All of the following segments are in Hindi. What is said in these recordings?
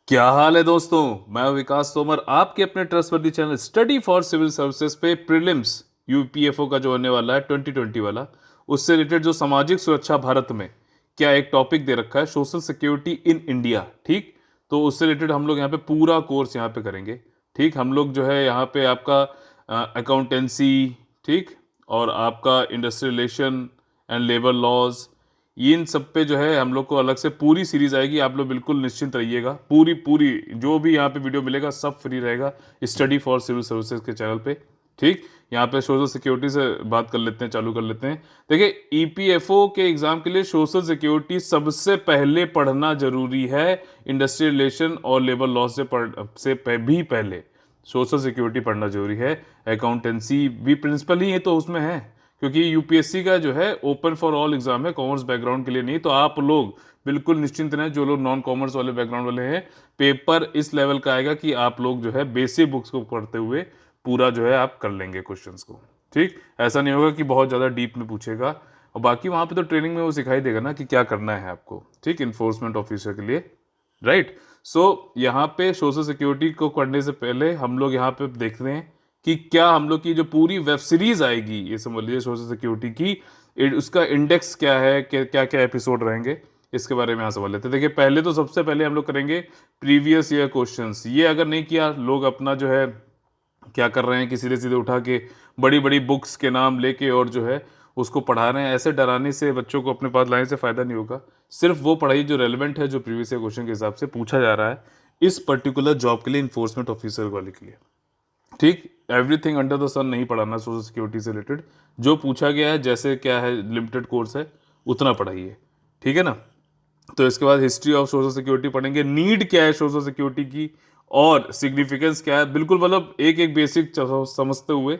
क्या हाल है दोस्तों। मैं हूं विकास तोमर, आपके अपने trustworthy channel study for civil services पे प्रीलिम्स यूपीएफओ का जो होने वाला है 2020 वाला, उससे रिलेटेड जो सामाजिक सुरक्षा भारत में क्या एक टॉपिक दे रखा है, सोशल सिक्योरिटी इन इंडिया। ठीक, तो उससे रिलेटेड हम लोग यहाँ पे पूरा कोर्स यहाँ पे करेंगे। ठीक, हम लोग जो है यहाँ पे आपका अकाउंटेंसी, ठीक, और आपका industrial relation and labour laws, इन सब पे जो है हम लोग को अलग से पूरी सीरीज आएगी। आप लोग बिल्कुल निश्चिंत रहिएगा, पूरी पूरी जो भी यहाँ पे वीडियो मिलेगा सब फ्री रहेगा स्टडी फॉर सिविल सर्विसेज के चैनल पे। ठीक, यहाँ पे सोशल सिक्योरिटी से बात कर लेते हैं, चालू कर लेते हैं। देखिए, ईपीएफओ के एग्जाम के लिए सोशल सिक्योरिटी सबसे पहले पढ़ना जरूरी है। इंडस्ट्रियल रिलेशन और लेबर लॉ भी पहले सोशल सिक्योरिटी पढ़ना जरूरी है। अकाउंटेंसी भी प्रिंसिपल ही है तो उसमें है, क्योंकि यूपीएससी का जो है ओपन फॉर ऑल एग्जाम है, कॉमर्स बैकग्राउंड के लिए नहीं। तो आप लोग बिल्कुल निश्चिंत रहें, जो लोग नॉन कॉमर्स वाले बैकग्राउंड वाले हैं, पेपर इस लेवल का आएगा कि आप लोग जो है बेसिक बुक्स को पढ़ते हुए पूरा जो है आप कर लेंगे क्वेश्चंस को। ठीक, ऐसा नहीं होगा कि बहुत ज़्यादा डीप में पूछेगा। और बाकी वहाँ पे तो ट्रेनिंग में वो सिखाई देगा ना कि क्या करना है आपको। ठीक, इन्फोर्समेंट ऑफिसर के लिए, राइट। सो यहाँ पे सोशल सिक्योरिटी को करने से पहले हम लोग यहाँ पे देखते हैं कि क्या हम लोग की जो पूरी वेब सीरीज आएगी, ये समझ लीजिए सोशल सिक्योरिटी की, उसका इंडेक्स क्या है, क्या क्या एपिसोड रहेंगे, इसके बारे में यहाँ समझ लेते हैं। देखिए, पहले तो सबसे पहले हम लोग करेंगे प्रीवियस ईयर क्वेश्चंस। ये अगर नहीं किया, लोग अपना जो है क्या कर रहे हैं कि सीधे सीधे उठा के बड़ी बड़ी बुक्स के नाम लेके और जो है उसको पढ़ा रहे हैं। ऐसे डराने से बच्चों को अपने पास लाने से फ़ायदा नहीं होगा। सिर्फ वो पढ़ाई जो रेलिवेंट है, जो प्रीवियस ईयर क्वेश्चन के हिसाब से पूछा जा रहा है इस पर्टिकुलर जॉब के लिए, इन्फोर्समेंट ऑफिसर वाले के लिए। ठीक, एवरीथिंग अंडर द सन नहीं पढ़ाना सोशल सिक्योरिटी से रिलेटेड। जो पूछा गया है, जैसे क्या है, लिमिटेड कोर्स है, उतना पढ़ाइए। ठीक है ना। तो इसके बाद हिस्ट्री ऑफ सोशल सिक्योरिटी पढ़ेंगे, नीड क्या है सोशल सिक्योरिटी की और सिग्निफिकेंस क्या है, बिल्कुल मतलब एक एक बेसिक समझते हुए।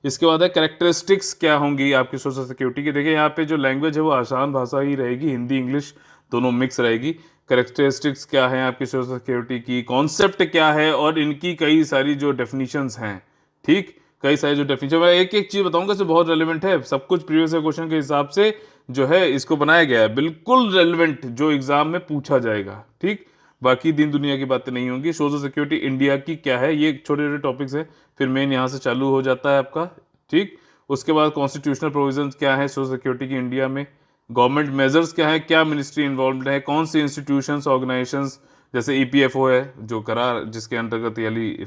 इसके बाद है कैरेक्टरिस्टिक्स क्या होंगी आपकी सोशल सिक्योरिटी की। देखिए, यहाँ पे जो लैंग्वेज है वो आसान भाषा ही रहेगी, हिंदी इंग्लिश दोनों मिक्स रहेगी। कैरेक्टरिस्टिक्स क्या है आपकी सोशल सिक्योरिटी की, कॉन्सेप्ट क्या है, और इनकी कई सारी जो डेफिनेशंस हैं। ठीक, कई सारी जो डेफिनेशन, मैं एक एक चीज बताऊंगा, जो बहुत रेलिवेंट है, सब कुछ प्रीवियस क्वेश्चन के हिसाब से जो है इसको बनाया गया है, बिल्कुल रेलिवेंट जो एग्जाम में पूछा जाएगा। ठीक, बाकी दिन दुनिया की बातें नहीं होंगी। सोशल सिक्योरिटी इंडिया की क्या है, ये छोटे छोटे टॉपिक्स हैं, फिर मेन यहाँ से चालू हो जाता है आपका। ठीक, उसके बाद कॉन्स्टिट्यूशनल प्रोविजंस क्या है सोशल सिक्योरिटी की इंडिया में, गवर्नमेंट मेजर्स क्या है, क्या मिनिस्ट्री इन्वॉल्व है, कौन सी इंस्टीट्यूशंस ऑर्गेनाइजेशंस, जैसे ईपीएफओ है जो करार जिसके अंतर्गत ये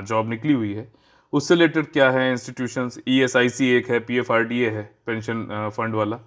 जॉब निकली हुई है, उससे रिलेटेड क्या है इंस्टीट्यूशंस, ईएसआईसी एक है, पीएफआरडीए है पेंशन फंड वाला।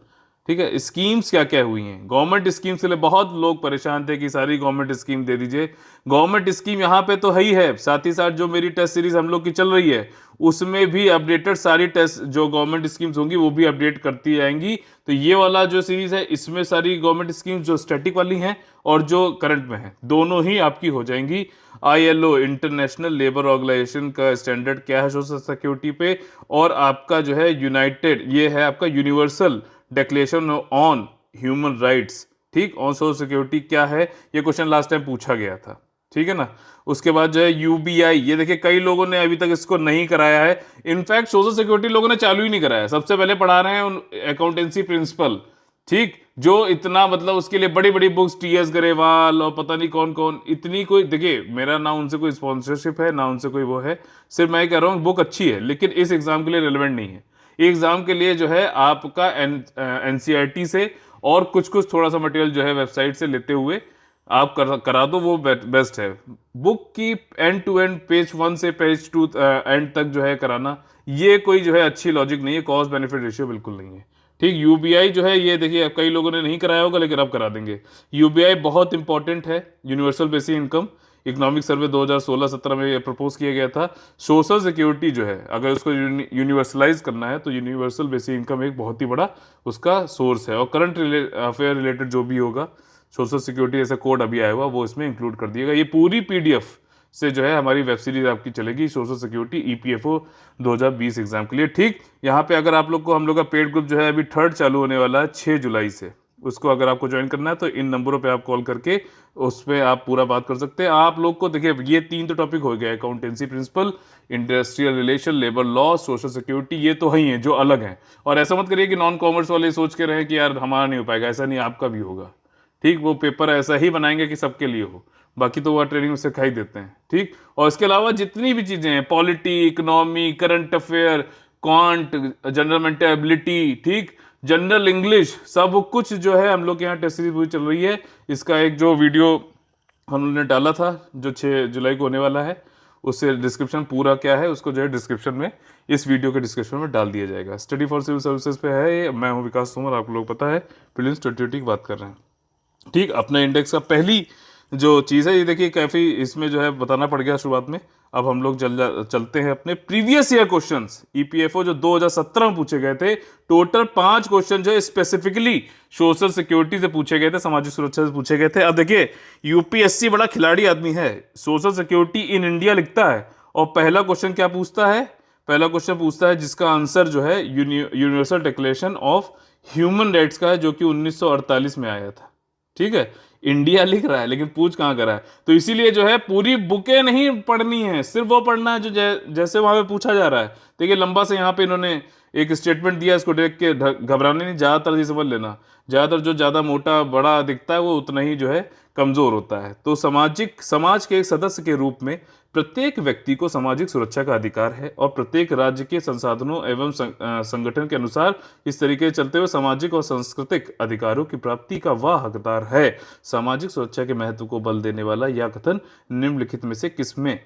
ठीक है, स्कीम्स क्या क्या हुई हैं, गवर्नमेंट स्कीम्स के लिए बहुत लोग परेशान थे कि सारी गवर्नमेंट स्कीम दे दीजिए। गवर्नमेंट स्कीम यहाँ पे तो है ही है, साथ ही साथ जो मेरी टेस्ट सीरीज हम लोग की चल रही है उसमें भी अपडेटेड सारी टेस्ट जो गवर्नमेंट स्कीम्स होंगी वो भी अपडेट करती आएंगी। तो ये वाला जो सीरीज है इसमें सारी गवर्नमेंट स्कीम्स जो स्टैटिक वाली हैं और जो करंट में है दोनों ही आपकी हो जाएंगी। आईएलओ, इंटरनेशनल लेबर ऑर्गेनाइजेशन का स्टैंडर्ड क्या है सोशल सिक्योरिटी पे, और आपका जो है यूनाइटेड, ये है आपका universal declaration on human rights. ठीक, ऑन सोशल सिक्योरिटी क्या है, ये क्वेश्चन लास्ट टाइम पूछा गया था। ठीक है ना। उसके बाद जो है यूबीआई, ये देखिए कई लोगों ने अभी तक इसको नहीं कराया है। इनफैक्ट सोशल सिक्योरिटी लोगों ने चालू ही नहीं कराया, सबसे पहले पढ़ा रहे हैं अकाउंटेंसी प्रिंसिपल। ठीक, जो इतना मतलब उसके लिए बड़ी बड़ी बुक्स, टीएस गरेवाल और पता नहीं कौन कौन, इतनी कोई, देखिए मेरा ना उनसे कोई स्पॉन्सरशिप है ना उनसे कोई वो है, सिर्फ मैं कह रहा हूँ बुक अच्छी है लेकिन इस एग्जाम के लिए रेलिवेंट नहीं है। एग्जाम के लिए जो है आपका एनसीईआरटी से और कुछ कुछ थोड़ा सा मटेरियल जो है वेबसाइट से लेते हुए आप करा दो, वो बेस्ट है। बुक की एंड टू एंड पेज 1 से पेज 2 एंड तक जो है कराना, ये कोई जो है अच्छी लॉजिक नहीं है, कॉस्ट बेनिफिट रेशियो बिल्कुल नहीं है। ठीक, यूबीआई जो है ये देखिए कई लोगों ने नहीं कराया होगा लेकिन अब करा देंगे। यूबीआई बहुत इंपॉर्टेंट है, universal basic income, economic survey 2016-17 में ये प्रपोज किया गया था। सोशल सिक्योरिटी जो है अगर उसको यूनिवर्सलाइज करना है तो यूनिवर्सल बेसिक इनकम एक बहुत ही बड़ा उसका सोर्स है, और करंट अफेयर रिलेटेड जो भी होगा सोशल सिक्योरिटी जैसा कोड अभी आया हुआ वो इसमें इंक्लूड कर दिएगा। ये पूरी पीडीएफ से जो है हमारी वेब सीरीज आपकी चलेगी सोशल सिक्योरिटी ईपीएफओ 2020 एग्जाम के लिए। ठीक, यहाँ पे अगर आप लोग को हम लोग का पेड ग्रुप जो है अभी 3rd चालू होने वाला है 6 जुलाई से, उसको अगर आपको ज्वाइन करना है तो इन नंबरों पे आप कॉल करके उस पर आप पूरा बात कर सकते हैं। आप लोग को देखिए ये 3 तो टॉपिक हो गया, accountancy principle, industrial relation, labour law, social security, ये तो ही हैं जो अलग हैं। और ऐसा मत करिए कि नॉन कॉमर्स वाले सोच के रहे कि यार हमारा नहीं हो पाएगा, ऐसा नहीं, आपका भी होगा। ठीक, वो पेपर ऐसा ही बनाएंगे कि सबके लिए हो, बाकी तो वह ट्रेनिंग में सिखा ही देते हैं। ठीक, और इसके अलावा जितनी भी चीजें हैं, polity, economy, current affair, quant, general mental ability, ठीक, जनरल इंग्लिश, सब कुछ जो है हम लोग के यहाँ टेस्ट सीरीज पूरी चल रही है। इसका एक जो वीडियो हमने डाला था जो 6 जुलाई को होने वाला है, उससे डिस्क्रिप्शन पूरा क्या है उसको जो है डिस्क्रिप्शन में, इस वीडियो के डिस्क्रिप्शन में डाल दिया जाएगा। स्टडी फॉर सिविल सर्विसेज पे है ये। मैं हूं विकास तोमर, आप लोग पता है प्रीलिम्स 2020 की बात कर रहे हैं। ठीक, अपने इंडेक्स का पहली जो चीज़ है ये देखिए, काफ़ी इसमें जो है बताना पड़ गया शुरुआत में। अब हम लोग चलते हैं अपने प्रीवियस ईयर क्वेश्चंस, ईपीएफओ जो 2017 में पूछे गए थे। टोटल 5 क्वेश्चन जो स्पेसिफिकली सोशल सिक्योरिटी से पूछे गए थे, सामाजिक सुरक्षा से पूछे गए थे। अब देखिए, यूपीएससी बड़ा खिलाड़ी आदमी है, सोशल सिक्योरिटी इन इंडिया लिखता है और पहला क्वेश्चन क्या पूछता है? पहला क्वेश्चन पूछता है जिसका आंसर जो है universal declaration of human rights का है, जो कि 1948 में आया था। ठीक है, इंडिया लिख रहा है लेकिन पूछ कहां कर रहा है। तो इसीलिए जो है पूरी बुकें नहीं पढ़नी है, सिर्फ वो पढ़ना है जो जैसे वहां पे पूछा जा रहा है। देखिए, लंबा से यहाँ पे इन्होंने एक स्टेटमेंट दिया, इसको देख के घबराने नहीं, ज्यादातर ये समझ लेना, ज्यादातर जो ज्यादा मोटा बड़ा दिखता है वो उतना ही जो है कमजोर होता है। तो समाज के एक सदस्य के रूप में प्रत्येक व्यक्ति को सामाजिक सुरक्षा का अधिकार है और प्रत्येक राज्य के संसाधनों एवं संगठन के अनुसार इस तरीके से चलते हुए सामाजिक और सांस्कृतिक अधिकारों की प्राप्ति का वह हकदार है। सामाजिक सुरक्षा के महत्व को बल देने वाला यह कथन निम्नलिखित में से किसमें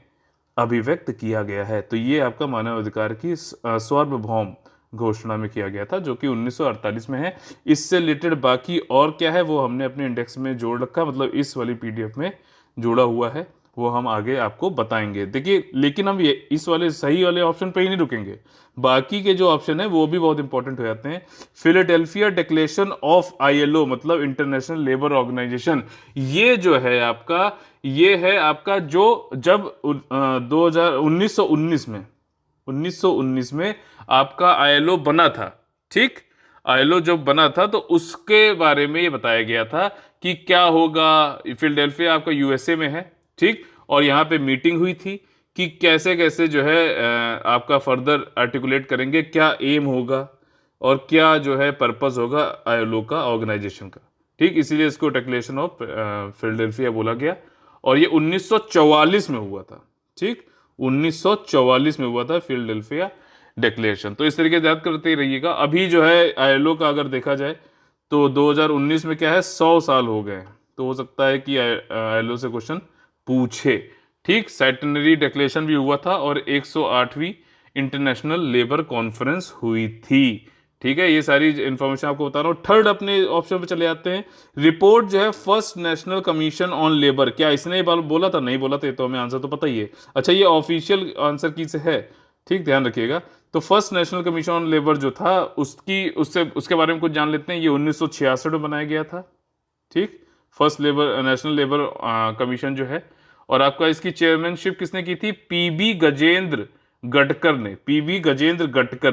अभिव्यक्त किया गया है? तो ये आपका मानव अधिकार की सार्वभौम घोषणा में किया गया था, जो कि 1948 में है। इससे रिलेटेड बाकी और क्या है वो हमने अपने इंडेक्स में जोड़ रखा, मतलब इस वाली पीडीएफ में जोड़ा हुआ है, वो हम आगे आपको बताएंगे। देखिए, लेकिन हम ये इस वाले सही वाले ऑप्शन पे ही नहीं रुकेंगे, बाकी के जो ऑप्शन है वो भी बहुत इंपॉर्टेंट हो जाते हैं। फिलाडेल्फिया डिक्लेरेशन ऑफ आईएलओ, मतलब इंटरनेशनल लेबर ऑर्गेनाइजेशन, ये जो है आपका, ये है आपका जो जब 1919 में 1919 में आपका आईएलओ बना था। ठीक, आईएलओ जब बना था तो उसके बारे में ये बताया गया था कि क्या होगा। फिलाडेल्फिया आपका यूएसए में है। ठीक, और यहाँ पे मीटिंग हुई थी कि कैसे कैसे जो है आपका फर्दर आर्टिकुलेट करेंगे, क्या एम होगा और क्या जो है पर्पस होगा आईएलओ का, ऑर्गेनाइजेशन का। ठीक, इसीलिए इसको डिक्लेरेशन ऑफ फिलाडेल्फिया बोला गया और ये 1944 में हुआ था। ठीक, 1944 में हुआ था फिलाडेल्फिया डिक्लेरेशन। तो इस तरीके से याद करते ही रहिएगा। अभी जो है आईएलओ का अगर देखा जाए तो 2019 में क्या है, 100 साल हो गए, तो हो सकता है कि आईएलओ से क्वेश्चन पूछे। ठीक, सेंटेनरी डिक्लेरेशन भी हुआ था और 108वीं इंटरनेशनल लेबर कॉन्फ्रेंस हुई थी। ठीक है, ये सारी इंफॉर्मेशन आपको बता रहा हूँ। थर्ड अपने ऑप्शन पे चले जाते हैं। रिपोर्ट जो है first national commission on labour, क्या इसने बोला था? नहीं बोला था, ये तो हमें आंसर तो पता ही है। अच्छा, ये ऑफिशियल आंसर की से है। ठीक, ध्यान रखिएगा। तो first national commission on labour जो था उसके बारे में कुछ जान लेते हैं। ये 1966 में बनाया गया था। ठीक, फर्स्ट नेशनल लेबर कमीशन जो है, और आपका इसकी चेयरमैनशिप किसने की थी? पीबी गजेंद्र गटकर ने। पीबी गजेंद्र गटकर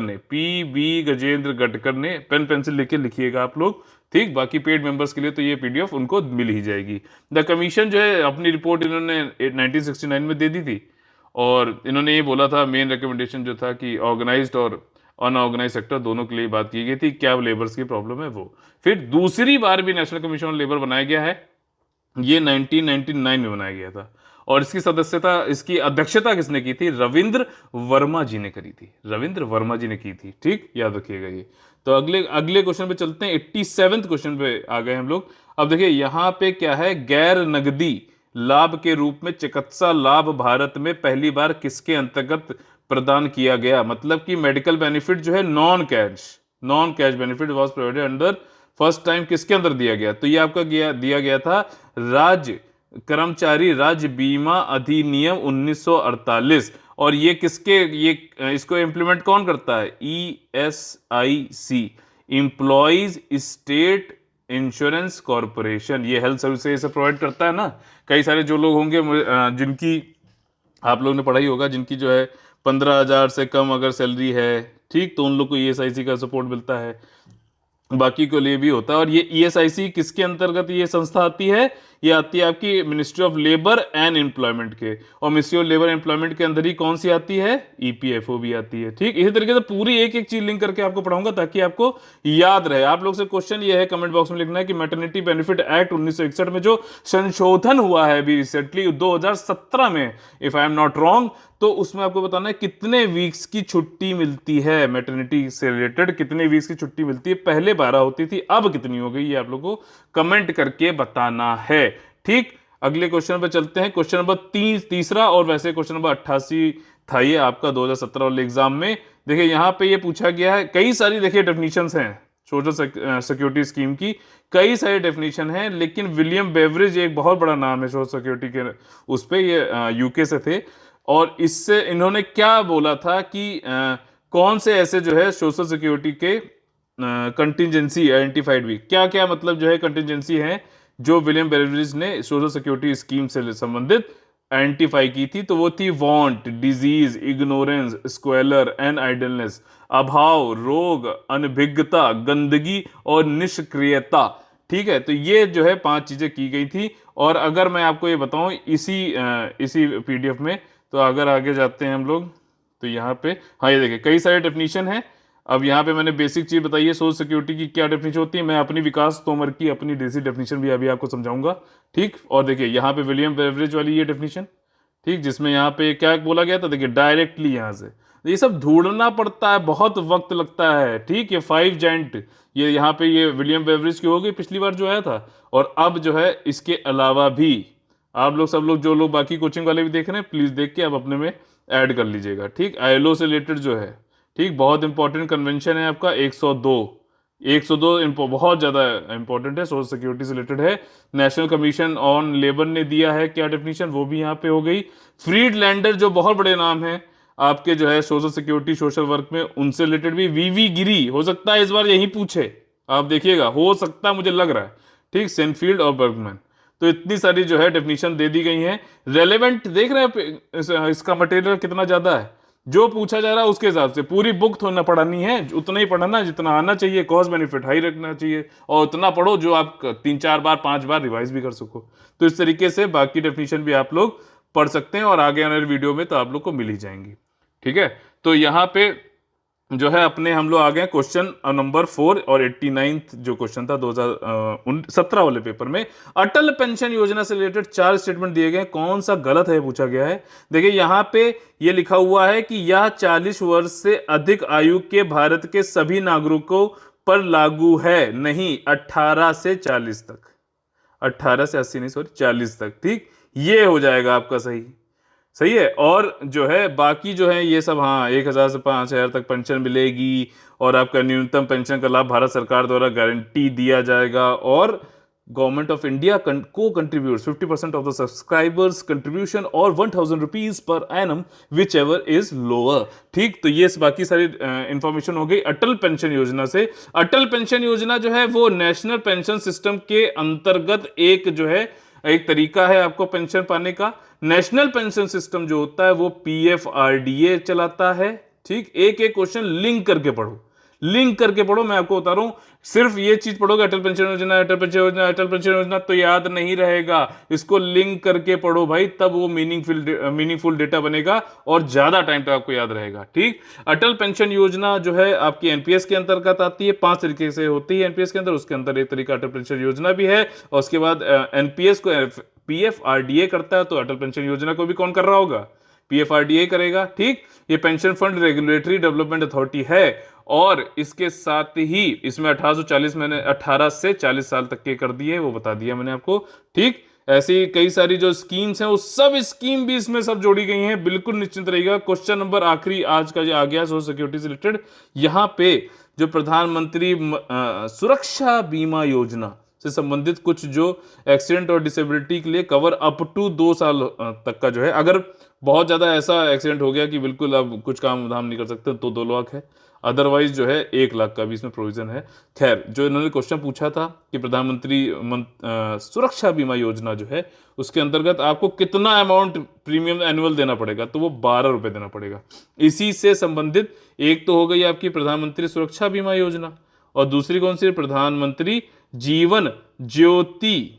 ने। पेन पेंसिल लेके लिखिएगा आप लोग। ठीक, बाकी पेड मेंबर्स के लिए तो ये पीडीएफ उनको मिल ही जाएगी। द कमीशन जो है अपनी रिपोर्ट इन्होंने 1969 में दे दी थी और इन्होंने ये बोला था, मेन रिकमेंडेशन जो था कि ऑर्गेनाइज्ड और अनऑर्गेनाइज सेक्टर दोनों के लिए बात की गई थी, क्या लेबर्स की प्रॉब्लम है वो। फिर दूसरी बार भी नेशनल कमीशन ऑन लेबर बनाया गया है, ये 1999 में बनाया गया था और इसकी अध्यक्षता किसने की थी? रविंद्र वर्मा जी ने करी थी। रविंद्र वर्मा जी ने की थी। ठीक, याद रखिएगा ये। तो अगले क्वेश्चन पे चलते हैं। 87वें क्वेश्चन पे आ गए हम लोग। अब देखिए यहां पे क्या है, गैर नगदी लाभ के रूप में चिकित्सा लाभ भारत में पहली बार किसके अंतर्गत प्रदान किया गया? मतलब कि मेडिकल बेनिफिट जो है non cash benefit was provided under first time किसके अंदर दिया गया? तो ये आपका दिया गया था कर्मचारी राज्य बीमा अधिनियम 1948। और ये इसको इंप्लीमेंट कौन करता है? ESIC, employees state insurance corporation. ये हेल्थ सर्विसेज प्रोवाइड करता है ना। कई सारे जो लोग होंगे जिनकी आप लोगों ने पढ़ाई होगा, जिनकी जो है 15,000 से कम अगर सैलरी है, ठीक, तो उन लोग को ESIC का सपोर्ट मिलता है। बाकी के लिए भी होता है। और ये ईएसआईसी किसके अंतर्गत ये संस्था आती है? ये आती है आपकी ministry of labour and employment के, और मिनिस्ट्री ऑफ लेबर एम्प्लॉयमेंट के अंदर ही कौन सी आती है? ईपीएफओ भी आती है। ठीक, इसी तरीके से पूरी एक एक चीज लिंक करके आपको पढ़ाऊंगा ताकि आपको याद रहे। आप लोग से क्वेश्चन ये है कमेंट बॉक्स में लिखना है कि मैटरनिटी बेनिफिट एक्ट 1961 में जो संशोधन हुआ है अभी रिसेंटली 2017 में, if I am not wrong, तो उसमें आपको बताना है कितने वीक्स की छुट्टी मिलती है, मैटरनिटी से रिलेटेड कितने वीक्स की छुट्टी मिलती है। पहले 12 होती थी, अब कितनी हो गई, ये आप लोगों को कमेंट करके बताना है। ठीक, अगले क्वेश्चन पे चलते हैं। क्वेश्चन नंबर तीसरा, और वैसे क्वेश्चन नंबर 88 था ये आपका 2017 वाले एग्जाम में। देखिए यहां पे ये पूछा गया है, कई सारी देखिए डेफिनेशंस हैं सोशल सिक्योरिटी स्कीम की, कई सारे डेफिनेशन हैं, लेकिन विलियम बेवरेज एक बहुत बड़ा नाम है सोशल सिक्योरिटी के, उस पे ये यूके से थे, और इससे इन्होंने क्या बोला था कि कौन से ऐसे जो है सोशल सिक्योरिटी के कंटिजेंसी आइडेंटिफाइड हुई, क्या क्या मतलब जो है कंटिजेंसी है जो विलियम बेवरेज ने सोशल सिक्योरिटी स्कीम से संबंधित आइडेंटिफाई की थी। तो वो थी want, disease, ignorance, squalor and idleness, अभाव, रोग, अनभिज्ञता, गंदगी और निष्क्रियता। ठीक है, तो ये जो है 5 चीजें की गई थी। और अगर मैं आपको ये बताऊं इसी पीडीएफ में, तो अगर आगे जाते हैं हम लोग, तो यहाँ पे हाँ ये देखिए कई सारे डेफिनेशन हैं। अब यहाँ पे मैंने बेसिक चीज बताई है सोशल सिक्योरिटी की क्या डेफिनेशन होती है। मैं अपनी विकास तोमर की अपनी देसी डेफिनेशन भी अभी आपको समझाऊंगा। ठीक, और देखिए यहाँ पे विलियम बेवरेज वाली ये डेफिनेशन, ठीक, जिसमें यहाँ पे क्या बोला गया था, देखिए डायरेक्टली यहाँ से ये सब ढूंढना पड़ता है, बहुत वक्त लगता है। ठीक, ये 5 जाइंट, ये यहाँ पे ये विलियम बेवरेज की हो गई पिछली बार जो आया था। और अब जो है इसके अलावा भी आप लोग सब लोग जो लोग बाकी कोचिंग वाले भी देख रहे हैं, प्लीज देख के आप अपने में ऐड कर लीजिएगा। ठीक, आईएलओ से रिलेटेड जो है, ठीक, बहुत इंपॉर्टेंट कन्वेंशन है आपका 102। 102 बहुत ज्यादा इंपॉर्टेंट है, सोशल सिक्योरिटी से रिलेटेड है। नेशनल कमीशन ऑन लेबर ने दिया है क्या डेफिनेशन, वो भी यहाँ पे हो गई। फ्रीडलैंडर जो बहुत बड़े नाम है आपके जो है सोशल सिक्योरिटी सोशल वर्क में, उनसे रिलेटेड भी वीवी गिरी, हो सकता है इस बार यही पूछे, आप देखिएगा, हो सकता है, मुझे लग रहा है। ठीक, सेनफील्ड और बर्गमैन। तो इतनी सारी जो है डेफिनेशन दे दी गई हैं। रेलेवेंट देख रहे हैं इसका मटेरियल कितना ज्यादा है, जो पूछा जा रहा है उसके हिसाब से पूरी बुक थोड़ा पढ़नी है, उतना ही पढ़ना जितना आना चाहिए, कॉस्ट बेनिफिट हाई रखना चाहिए, और उतना पढ़ो जो आप 3-4 बार 5 बार रिवाइज भी कर सको। तो इस तरीके से बाकी डेफिनेशन भी आप लोग पढ़ सकते हैं, और आगे आने वाली वीडियो में तो आप लोग को मिल ही जाएंगी। ठीक है, तो यहाँ पे जो है अपने हम लोग आ गए क्वेश्चन नंबर 4 और 89 जो क्वेश्चन था 2017 वाले पेपर में। अटल पेंशन योजना से रिलेटेड 4 स्टेटमेंट दिए गए, कौन सा गलत है पूछा गया है। देखिए यहां पे ये लिखा हुआ है कि यह 40 वर्ष से अधिक आयु के भारत के सभी नागरिकों पर लागू है, नहीं 18 से 40 तक, 18 से 80 नहीं, सॉरी 40 तक। ठीक, ये हो जाएगा आपका सही, सही है। और जो है बाकी जो है ये सब, हाँ 1000 से 5000 तक पेंशन मिलेगी, और आपका न्यूनतम पेंशन का लाभ भारत सरकार द्वारा गारंटी दिया जाएगा, और गवर्नमेंट ऑफ इंडिया को contribute 50% of the subscribers contribution और 1000 rupees per annum which ever is lower. ठीक, तो ये बाकी सारी इंफॉर्मेशन हो गई अटल पेंशन योजना से। अटल पेंशन योजना जो है वो नेशनल पेंशन सिस्टम के अंतर्गत एक जो है एक तरीका है आपको पेंशन पाने का। नेशनल पेंशन सिस्टम जो होता है वो पीएफआरडीए चलाता है। ठीक, एक एक क्वेश्चन लिंक करके पढ़ो, लिंक करके पढ़ो। मैं आपको बता रहा हूं, सिर्फ ये चीज पढ़ोगे अटल पेंशन योजना, अटल पेंशन योजना, अटल पेंशन योजना, तो याद नहीं रहेगा। इसको लिंक करके पढ़ो भाई, तब वो मीनिंगफुल डेटा बनेगा और ज्यादा टाइम तक आपको याद रहेगा। ठीक, अटल पेंशन योजना जो है आपकी एनपीएस के अंतर्गत आती है, 5 तरीके से होती है एनपीएस के अंदर, उसके अंदर एक तरीका अटल पेंशन योजना भी है। और उसके बाद एनपीएस को पीएफआरडीए करता है, तो अटल पेंशन योजना को भी कौन कर रहा होगा? पीएफआरडीए करेगा। ठीक, ये pension fund regulatory development authority है, और इसके साथ ही इसमें 1840 मैंने 18 से 40 साल तक के कर दिए, वो बता दिया मैंने आपको। ठीक, ऐसी कई सारी जो स्कीम्स हैं वो सब स्कीम भी इसमें सब जोड़ी गई हैं, बिल्कुल निश्चिंत रहिएगा। क्वेश्चन नंबर आखिरी आज का जो आ गया सोशल सिक्योरिटी से रिलेटेड, यहां पे जो प्रधानमंत्री सुरक्षा बीमा योजना से संबंधित कुछ जो एक्सीडेंट और डिसेबिलिटी के लिए कवर अप टू 2 साल तक का जो है, अगर बहुत ज्यादा ऐसा एक्सीडेंट हो गया कि बिल्कुल अब कुछ काम धाम नहीं कर सकते तो 2 लाख है, अदरवाइज जो है 1 लाख का भी इसमें प्रोविजन है। खैर, जो इन्होंने क्वेश्चन पूछा था कि प्रधानमंत्री सुरक्षा बीमा योजना जो है उसके अंतर्गत आपको कितना अमाउंट प्रीमियम एनुअल देना पड़ेगा, तो वो 12 रुपए देना पड़ेगा। इसी से संबंधित एक तो हो गई आपकी प्रधानमंत्री सुरक्षा बीमा योजना, और दूसरी कौन सी है? प्रधानमंत्री जीवन ज्योति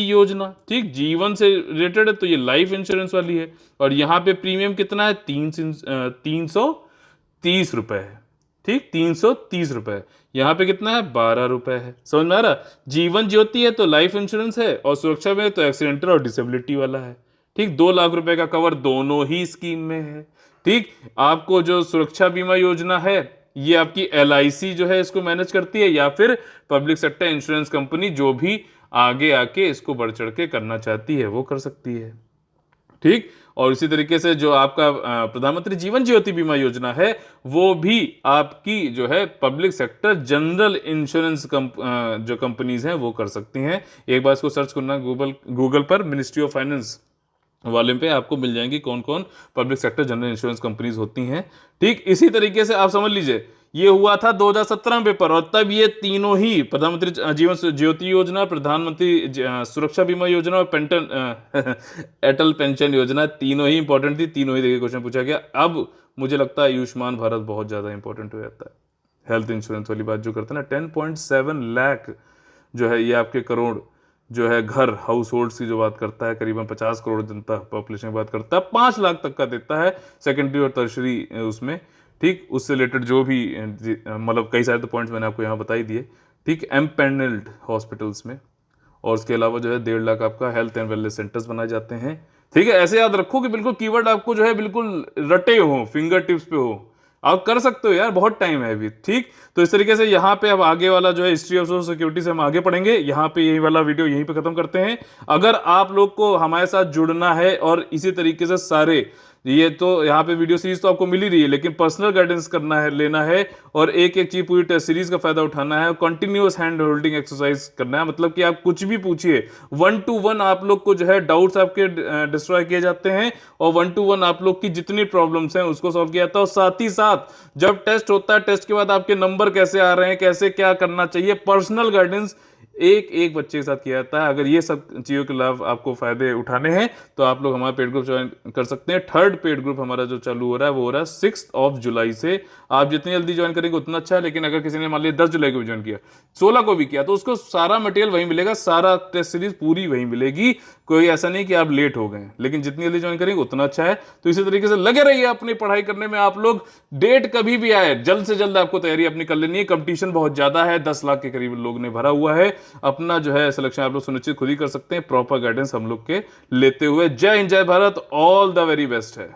योजना। ठीक, जीवन से रिलेटेड है तो ये लाइफ इंश्योरेंस वाली है। और यहाँ पे प्रीमियम कितना है? 330 रुपए है। ठीक, 330 रुपए। यहाँ पे कितना है? 12 रुपए है। समझ में आ रहा? जीवन ज्योति है तो लाइफ इंश्योरेंस है, और सुरक्षा में तो एक्सीडेंटल और डिसेबिलिटी वाला है। ठीक, 2 लाख रुपए का कवर दोनों ही स्कीम में है। ठीक, आपको जो सुरक्षा बीमा योजना है ये आपकी LIC जो है इसको मैनेज करती है, या फिर पब्लिक सेक्टर इंश्योरेंस कंपनी जो भी आगे आके इसको बढ़ चढ़ के करना चाहती है वो कर सकती है। ठीक, और इसी तरीके से जो आपका प्रधानमंत्री जीवन ज्योति बीमा योजना है वो भी आपकी जो है पब्लिक सेक्टर जनरल इंश्योरेंस जो कंपनीज हैं वो कर सकती हैं। एक बार इसको सर्च करना गूगल पर, मिनिस्ट्री ऑफ फाइनेंस वाले पे आपको मिल जाएंगी कौन कौन public sector general insurance companies होती हैं। ठीक, इसी तरीके से आप समझ लीजिए ये हुआ था 2017 में पेपर, और तब ये तीनों ही प्रधानमंत्री जीवन ज्योति योजना, प्रधानमंत्री सुरक्षा बीमा योजना और अटल पेंशन योजना तीनों ही इंपॉर्टेंट थी। तीनों ही देखिए क्वेश्चन पूछा गया। अब मुझे लगता है आयुष्मान भारत बहुत ज्यादा इंपॉर्टेंट हो जाता है। हेल्थ इंश्योरेंस वाली बात जो करते हैं ना, 10.7 लाख जो है ये आपके करोड़ जो है घर हाउस होल्ड की जो बात करता है, करीबन 50 करोड़ जनता पॉपुलेशन की बात करता है, 5 लाख तक का देता है सेकेंडरी और टर्शरी उसमें। ठीक, उससे रिलेटेड जो भी मतलब कई सारे तो पॉइंट्स मैंने आपको यहाँ बता ही दिए। ठीक, एम्पैनल्ड हॉस्पिटल्स में, और उसके अलावा जो है 1.5 लाख आपका हेल्थ एंड वेलनेस सेंटर्स बनाए जाते हैं। ठीक है, ऐसे याद रखो कि बिल्कुल कीवर्ड आपको जो है बिल्कुल रटे हो, फिंगर टिप्स पे हो, आप कर सकते हो यार, बहुत टाइम है अभी। ठीक, तो इस तरीके से यहाँ पे अब आगे वाला जो है हिस्ट्री ऑफ सोशल सिक्योरिटी से हम आगे पढ़ेंगे। यहाँ पे यही वाला वीडियो यहीं पे खत्म करते हैं। अगर आप लोग को हमारे साथ जुड़ना है और इसी तरीके से सारे ये तो यहाँ पे वीडियो सीरीज तो आपको मिल ही रही है, लेकिन पर्सनल गाइडेंस करना है, लेना है, और एक एक चीज पूरी टेस्ट सीरीज का फायदा उठाना है, कंटिन्यूअस हैंड होल्डिंग एक्सरसाइज करना है। मतलब कि आप कुछ भी पूछिए, 1 to 1 आप लोग को जो है डाउट्स आपके डिस्ट्रॉय किए जाते हैं, और 1 to 1 आप लोग की जितनी प्रॉब्लम्स हैं उसको सॉल्व किया जाता है। और साथ ही साथ जब टेस्ट होता है, टेस्ट के बाद आपके नंबर कैसे आ रहे हैं, कैसे क्या करना चाहिए, पर्सनल गाइडेंस एक एक बच्चे के साथ किया जाता है। अगर ये सब चीज़ों के लाभ आपको फायदे उठाने हैं तो आप लोग हमारा पेड ग्रुप ज्वाइन कर सकते हैं। 3rd पेड ग्रुप हमारा जो चालू हो रहा है वो हो रहा है 6 जुलाई से। आप जितनी जल्दी ज्वाइन करेंगे उतना अच्छा है, लेकिन अगर किसी ने मान लिया 10 जुलाई को भी ज्वाइन किया, 16 को भी किया, तो उसको सारा मटेरियल वहीं मिलेगा, सारा टेस्ट सीरीज पूरी वहीं मिलेगी। कोई ऐसा नहीं कि आप लेट हो गए, लेकिन जितनी जल्दी ज्वाइन करेंगे उतना अच्छा है। तो इसी तरीके से लगे रहिए अपनी पढ़ाई करने में। आप लोग डेट कभी भी आए, जल्द से जल्द आपको तैयारी अपनी कर लेनी है। कंपटीशन बहुत ज्यादा है, 10 लाख के करीब लोग ने भरा हुआ है। अपना जो है सिलेक्शन आप लोग सुनिश्चित खुद ही कर सकते हैं, प्रॉपर गाइडेंस हम लोग के लेते हुए। जय हिंद, जय Bharat, all the very best है।